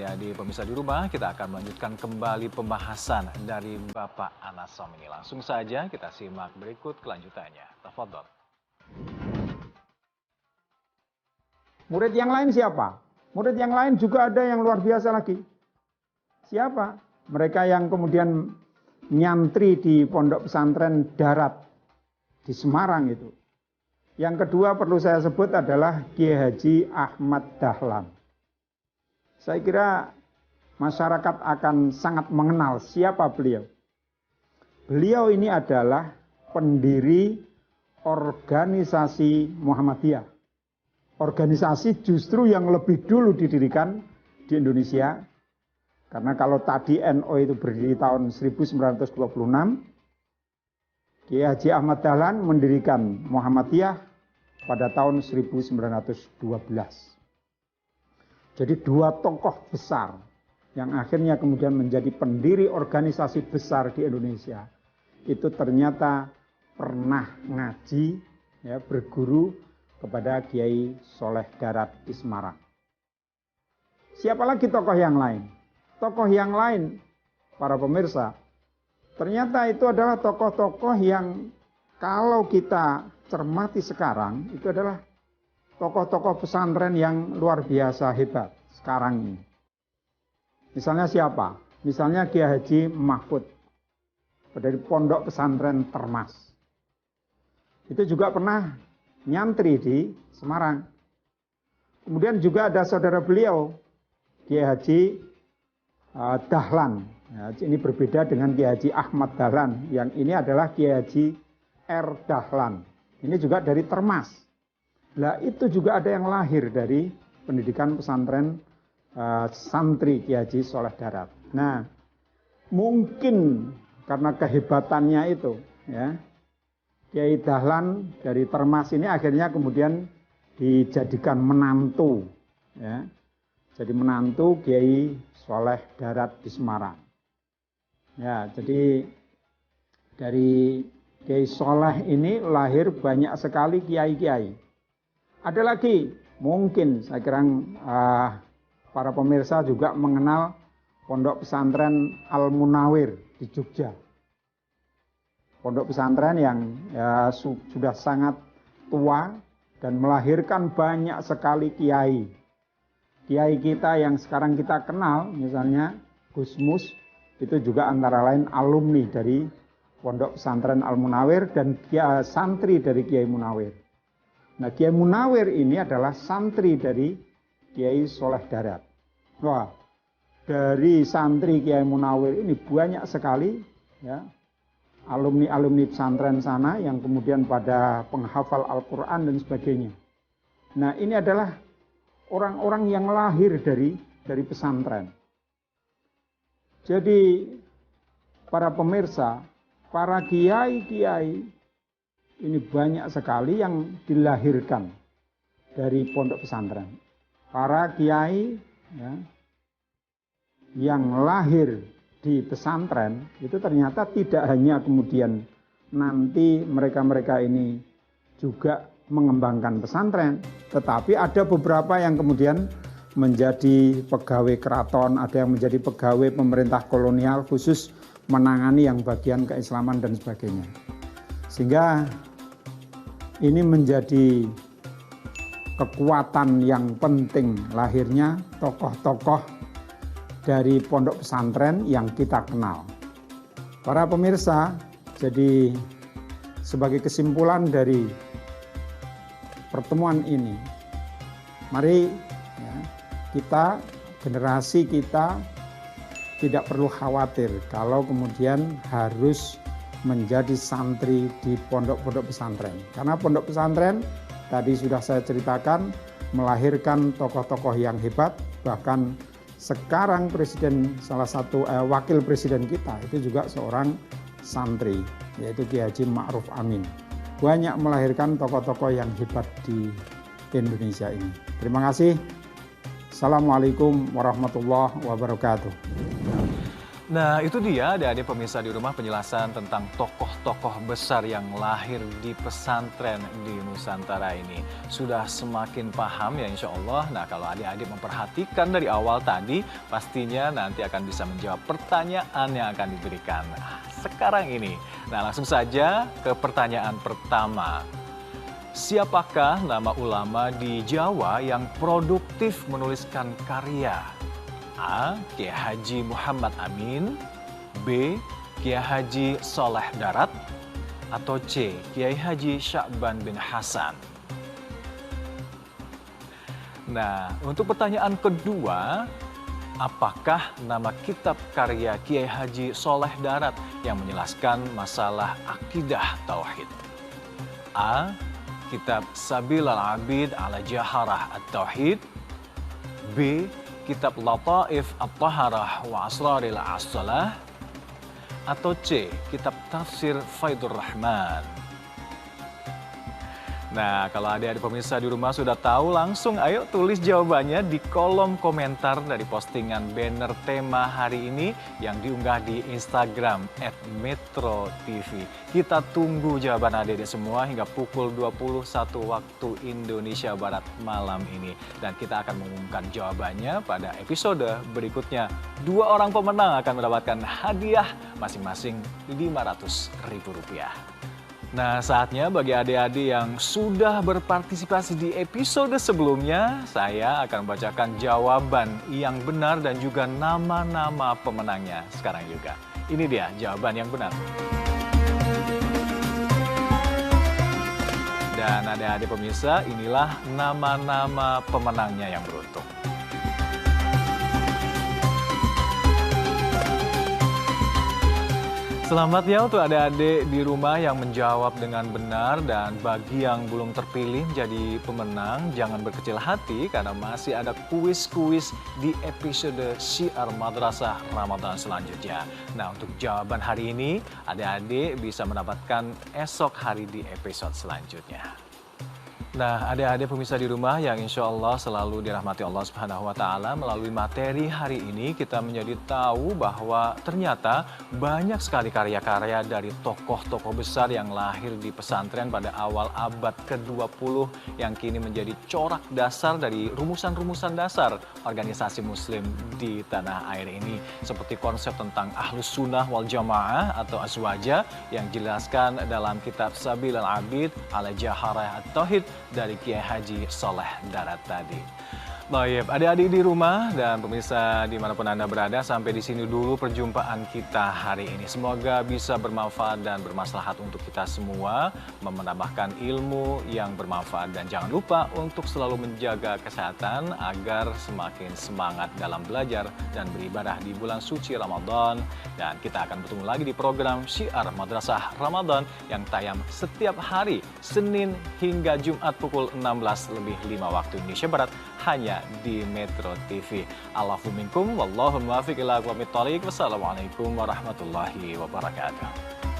Jadi pemirsa di rumah, kita akan melanjutkan kembali pembahasan dari Bapak Anas Som ini. Langsung saja kita simak berikut kelanjutannya. Tafadhol. Murid yang lain siapa? Murid yang lain juga ada yang luar biasa lagi. Siapa? Mereka yang kemudian nyantri di Pondok Pesantren Darat di Semarang itu. Yang kedua perlu saya sebut adalah Kiai Haji Ahmad Dahlan. Saya kira masyarakat akan sangat mengenal siapa beliau. Beliau ini adalah pendiri organisasi Muhammadiyah. Organisasi justru yang lebih dulu didirikan di Indonesia. Karena kalau tadi NU itu berdiri tahun 1926, Kiai Haji Ahmad Dahlan mendirikan Muhammadiyah pada tahun 1912. Jadi dua tokoh besar yang akhirnya kemudian menjadi pendiri organisasi besar di Indonesia itu ternyata pernah ngaji, ya, berguru kepada Kiai Soleh Darat di Semarang. Siapa lagi tokoh yang lain? Tokoh yang lain, para pemirsa, ternyata itu adalah tokoh-tokoh yang kalau kita cermati sekarang itu adalah tokoh-tokoh pesantren yang luar biasa hebat sekarang ini. Misalnya siapa? Misalnya Kiai Haji Mahfud dari Pondok Pesantren Termas. Itu juga pernah nyantri di Semarang. Kemudian juga ada saudara beliau, Kiai Haji Dahlan. Ya, ini berbeda dengan Kiai Haji Ahmad Dahlan. Yang ini adalah Kiai Haji R. Dahlan. Ini juga dari Termas. Lah itu juga ada yang lahir dari pendidikan pesantren santri Kiai Haji Soleh Darat. Nah, mungkin karena kehebatannya itu, ya, Kiai Dahlan dari Termas ini akhirnya kemudian dijadikan menantu, ya, jadi menantu Kiai Soleh Darat di Semarang. Ya, jadi dari Kiai Soleh ini lahir banyak sekali kiai-kiai. Ada lagi, mungkin saya kira para pemirsa juga mengenal Pondok Pesantren Al-Munawir di Jogja. Pondok pesantren yang ya, sudah sangat tua dan melahirkan banyak sekali kiai. Kiai kita yang sekarang kita kenal, misalnya Gus Mus, itu juga antara lain alumni dari Pondok Pesantren Al-Munawir dan santri dari Kiai Munawir. Nah, Kiai Munawir ini adalah santri dari Kiai Soleh Darat. Wah, dari santri Kiai Munawir ini banyak sekali, ya, alumni-alumni pesantren sana yang kemudian pada penghafal Al-Quran dan sebagainya. Nah, ini adalah orang-orang yang lahir dari pesantren. Jadi, para pemirsa, para kiai-kiai ini banyak sekali yang dilahirkan dari pondok pesantren. Para kiai, ya, yang lahir di pesantren itu ternyata tidak hanya kemudian nanti mereka-mereka ini juga mengembangkan pesantren, tetapi ada beberapa yang kemudian menjadi pegawai keraton, ada yang menjadi pegawai pemerintah kolonial khusus menangani yang bagian keislaman dan sebagainya. Sehingga ini menjadi kekuatan yang penting lahirnya tokoh-tokoh dari pondok pesantren yang kita kenal. Para pemirsa, jadi sebagai kesimpulan dari pertemuan ini, mari, ya, kita, generasi kita tidak perlu khawatir kalau kemudian harus menjadi santri di pondok-pondok pesantren. Karena pondok pesantren tadi sudah saya ceritakan melahirkan tokoh-tokoh yang hebat, bahkan sekarang salah satu wakil presiden kita itu juga seorang santri, yaitu Kiai Haji Ma'ruf Amin. Banyak melahirkan tokoh-tokoh yang hebat di Indonesia ini. Terima kasih. Assalamualaikum warahmatullahi wabarakatuh. Nah, itu dia adik-adik pemirsa di rumah penjelasan tentang tokoh-tokoh besar yang lahir di pesantren di Nusantara ini. Sudah semakin paham ya insya Allah. Nah, kalau adik-adik memperhatikan dari awal tadi, pastinya nanti akan bisa menjawab pertanyaan yang akan diberikan sekarang ini. Nah, langsung saja ke pertanyaan pertama. Siapakah nama ulama di Jawa yang produktif menuliskan karya? A. Kiai Haji Muhammad Amin, B. Kiai Haji Soleh Darat, atau C. Kiai Haji Sya'ban bin Hasan. Nah, untuk pertanyaan kedua, apakah nama kitab karya Kiai Haji Soleh Darat yang menjelaskan masalah akidah tauhid? A. Kitab Sabil al-Abid ala Jaharah at-Tauhid, B. Kitab Lataif At-Taharah wa Asraril As-Salah, atau C. Kitab Tafsir Faidur Rahman. Nah, kalau adik-adik pemirsa di rumah sudah tahu, langsung ayo tulis jawabannya di kolom komentar dari postingan banner tema hari ini yang diunggah di Instagram @metrotv. Kita tunggu jawaban adik-adik semua hingga pukul 21 waktu Indonesia Barat malam ini. Dan kita akan mengumumkan jawabannya pada episode berikutnya. 2 orang pemenang akan mendapatkan hadiah masing-masing Rp500.000. Nah, saatnya bagi adik-adik yang sudah berpartisipasi di episode sebelumnya, saya akan membacakan jawaban yang benar dan juga nama-nama pemenangnya sekarang juga. Ini dia jawaban yang benar. Dan adik-adik pemirsa, inilah nama-nama pemenangnya yang beruntung. Selamat ya untuk adik-adik di rumah yang menjawab dengan benar, dan bagi yang belum terpilih menjadi pemenang, jangan berkecil hati karena masih ada kuis-kuis di episode Syiar Madrasah Ramadan selanjutnya. Nah, untuk jawaban hari ini, adik-adik bisa mendapatkan esok hari di episode selanjutnya. Nah, adik-adik pemirsa di rumah yang insya Allah selalu dirahmati Allah Subhanahu wa Ta'ala, melalui materi hari ini kita menjadi tahu bahwa ternyata banyak sekali karya-karya dari tokoh-tokoh besar yang lahir di pesantren pada awal abad ke-20 yang kini menjadi corak dasar dari rumusan-rumusan dasar organisasi Muslim di tanah air ini. Seperti konsep tentang Ahlus Sunnah wal Jamaah atau Azwaja yang dijelaskan dalam kitab Sabil al-Abid ala Jaharah at-Tauhid dari Kiai Haji Soleh Darat tadi. Baik, adik-adik di rumah dan pemirsa dimanapun Anda berada, sampai di sini dulu perjumpaan kita hari ini. Semoga bisa bermanfaat dan bermaslahat untuk kita semua, menambahkan ilmu yang bermanfaat. Dan jangan lupa untuk selalu menjaga kesehatan agar semakin semangat dalam belajar dan beribadah di bulan suci Ramadan. Dan kita akan bertemu lagi di program Syiar Madrasah Ramadan yang tayang setiap hari Senin hingga Jumat pukul 16:05 waktu Indonesia Barat, hanya di Metro TV. Allahu minkum, wallahu muwaffiq ila aqwamit thoriq. Wassalamualaikum warahmatullahi wabarakatuh.